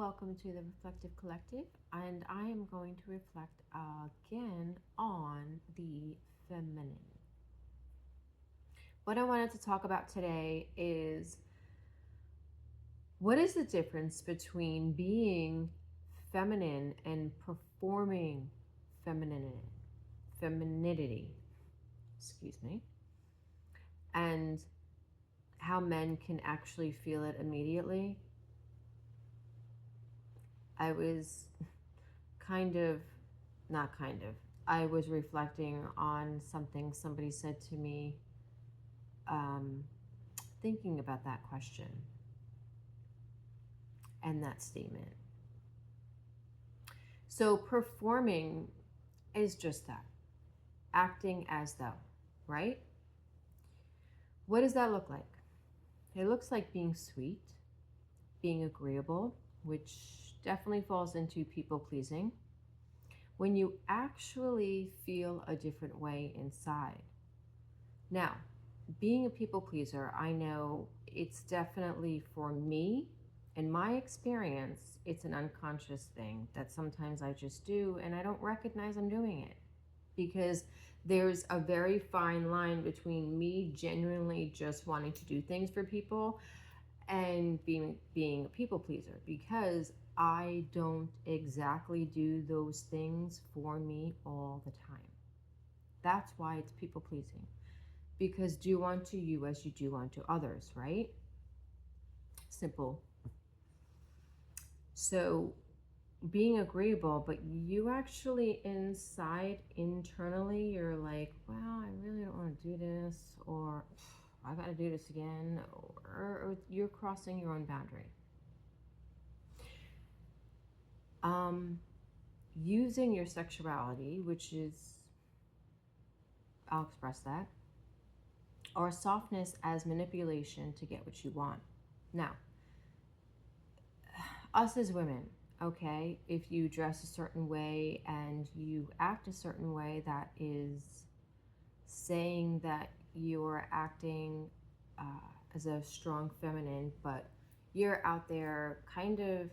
welcome to the Reflective Collective, and I am going to reflect again on the feminine. What I wanted to talk about today is what is the difference between being feminine and performing femininity, excuse me, and how men can actually feel it immediately. I was not kind of, I was reflecting on something somebody said to me, thinking about that question and that statement. So, performing is just that, acting as though, right? What does that look like? It looks like being sweet, being agreeable, which definitely falls into people pleasing, when you actually feel a different way inside. Now, being a people pleaser, I know it's definitely for me, in my experience, it's an unconscious thing that sometimes I just do and I don't recognize I'm doing it, because there's a very fine line between me genuinely just wanting to do things for people and being a people pleaser, because I don't exactly do those things for me all the time. That's why it's people pleasing, because do unto you as you do unto others, right? Simple. So being agreeable, but you actually internally, you're like, well, I really don't want to do this, or I got to do this again, or you're crossing your own boundary. Using your sexuality, which is, I'll express that, or softness as manipulation to get what you want. Now, us as women, okay, if you dress a certain way and you act a certain way, that is saying that you're acting as a strong feminine, but you're out there kind of,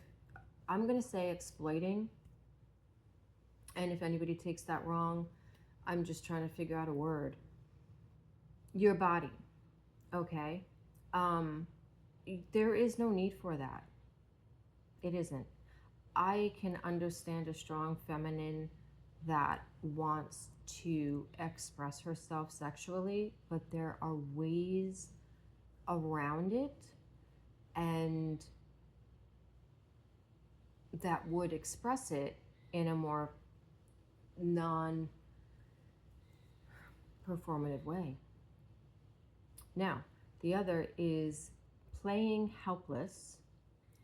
I'm going to say, exploiting. And if anybody takes that wrong, I'm just trying to figure out a word. Your body, okay? There is no need for that. It isn't. I can understand a strong feminine that wants to express herself sexually, but there are ways around it and that would express it in a more non-performative way. Now, the other is playing helpless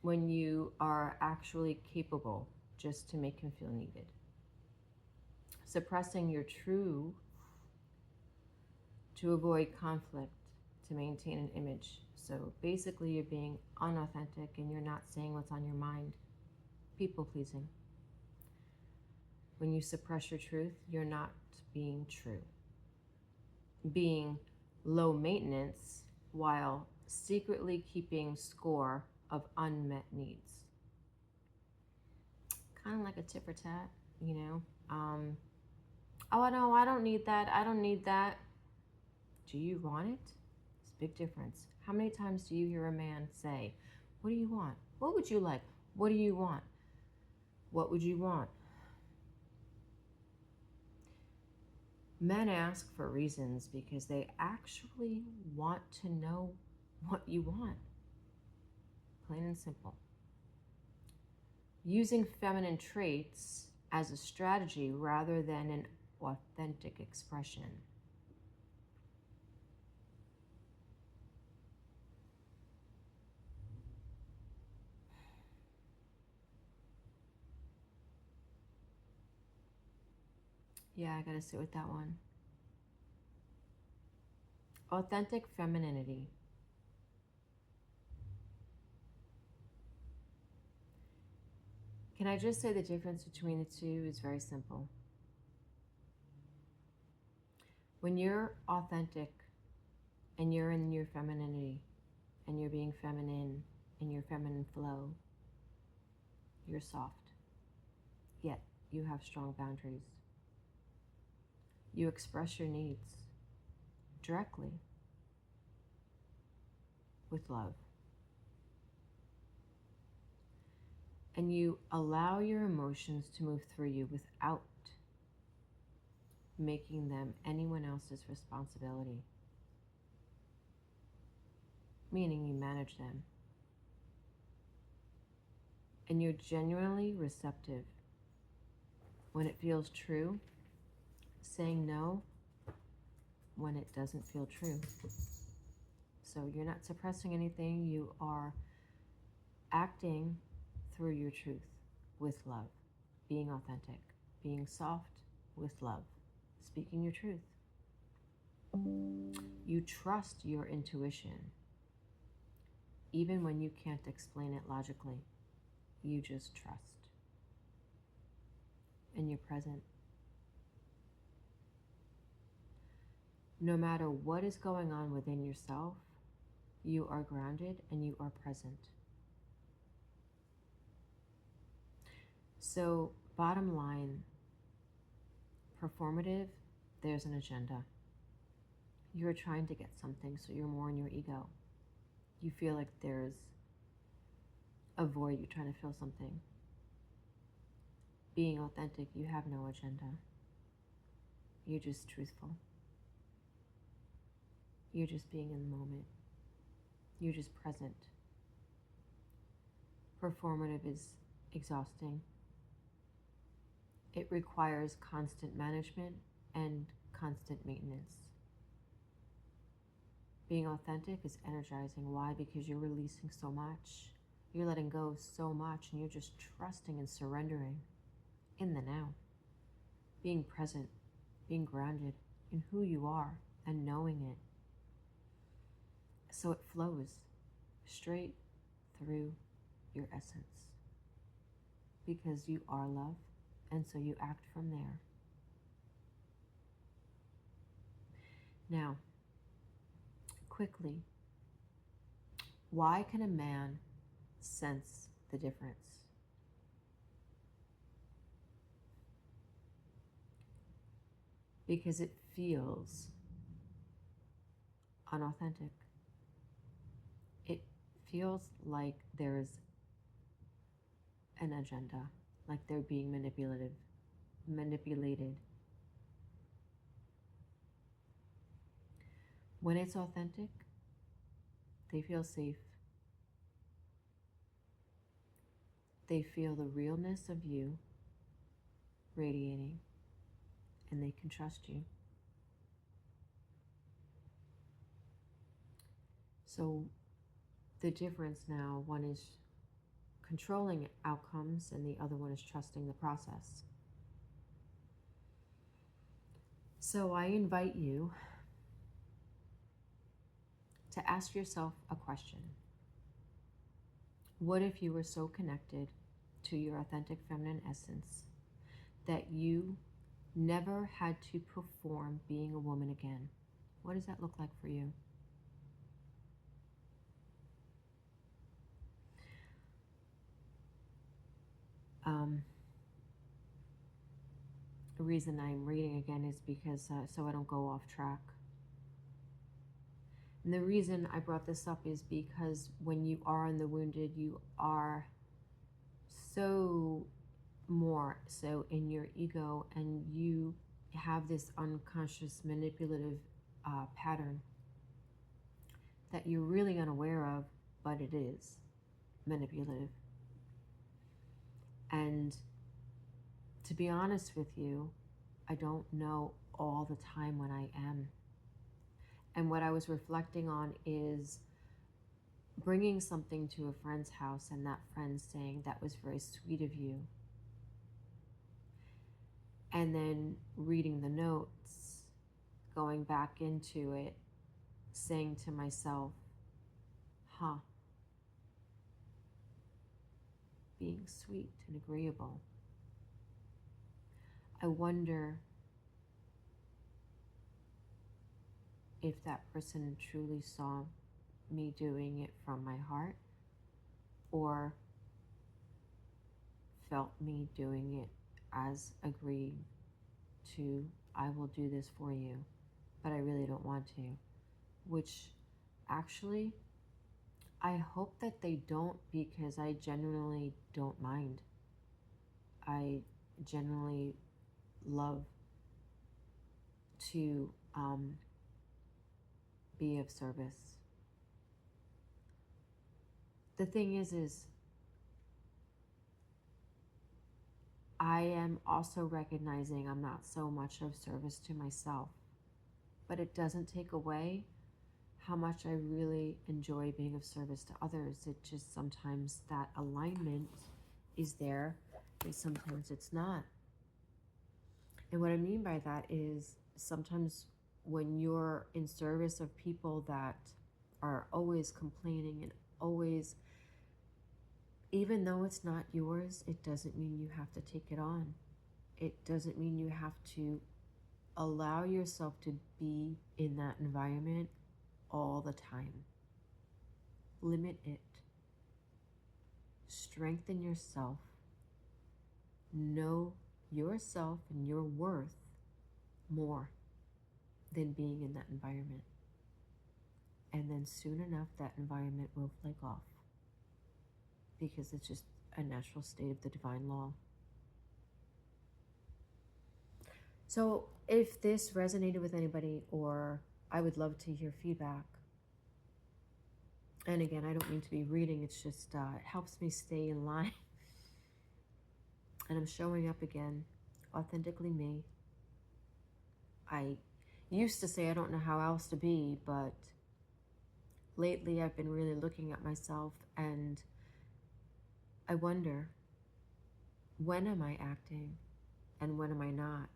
when you are actually capable, just to make him feel needed. Suppressing your truth to avoid conflict, to maintain an image. So basically, you're being unauthentic and you're not saying what's on your mind. People pleasing. When you suppress your truth, you're not being true. Being low maintenance while secretly keeping score of unmet needs. Kind of like a tit for tat, you know? Oh, no, I don't need that. I don't need that. Do you want it? It's a big difference. How many times do you hear a man say, what do you want? What would you like? What do you want? What would you want? Men ask for reasons because they actually want to know what you want. Plain and simple. Using feminine traits as a strategy rather than an authentic expression. Yeah, I gotta sit with that one. Authentic femininity. Can I just say the difference between the two is very simple. When you're authentic and you're in your femininity and you're being feminine in your feminine flow, You're soft, yet you have strong boundaries. You express your needs directly with love. And you allow your emotions to move through you without making them anyone else's responsibility. Meaning you manage them. And you're genuinely receptive when it feels true, saying no when it doesn't feel true. So you're not suppressing anything, you are acting through your truth with love, being authentic, being soft with love, speaking your truth. You trust your intuition, even when you can't explain it logically. You just trust. And you're present. No matter what is going on within yourself, you are grounded and you are present. So, bottom line, performative, there's an agenda. You're trying to get something, so you're more in your ego. You feel like there's a void, you're trying to fill something. Being authentic, you have no agenda. You're just truthful. You're just being in the moment. You're just present. Performative is exhausting. It requires constant management and constant maintenance. Being authentic is energizing. Why? Because you're releasing so much. You're letting go so much, and you're just trusting and surrendering in the now. Being present, being grounded in who you are and knowing it. So it flows straight through your essence. Because you are love, and so you act from there. Now, quickly, why can a man sense the difference? Because it feels unauthentic. It feels like there's an agenda, like they're being manipulated. When it's authentic, they feel safe. They feel the realness of you radiating, and they can trust you. So the difference now, one is controlling outcomes and the other one is trusting the process. So I invite you to ask yourself a question. What if you were so connected to your authentic feminine essence that you never had to perform being a woman again? What does that look like for you? The reason I'm reading again is because so I don't go off track. And the reason I brought this up is because when you are in the wounded, you are so more so in your ego, and you have this unconscious manipulative pattern that you're really unaware of, but it is manipulative. And to be honest with you, I don't know all the time when I am. And what I was reflecting on is bringing something to a friend's house and that friend saying, "That was very sweet of you." And then reading the notes, going back into it, saying to myself, being sweet and agreeable. I wonder if that person truly saw me doing it from my heart, or felt me doing it as agreed to, I will do this for you, but I really don't want to. Which actually, I hope that they don't, because I genuinely don't mind. I genuinely love to be of service. The thing is I am also recognizing I'm not so much of service to myself, but it doesn't take away how much I really enjoy being of service to others. It just sometimes that alignment is there and sometimes it's not. And what I mean by that is sometimes when you're in service of people that are always complaining and always, even though it's not yours, it doesn't mean you have to take it on. It doesn't mean you have to allow yourself to be in that environment all the time. Limit it. Strengthen yourself. Know yourself and your worth more than being in that environment. And then soon enough, that environment will flake off, because it's just a natural state of the divine law. So if this resonated with anybody, or I would love to hear feedback. And again, I don't mean to be reading, it's just it helps me stay in line. And I'm showing up again, authentically me. I used to say I don't know how else to be, but lately I've been really looking at myself and I wonder, when am I acting and when am I not?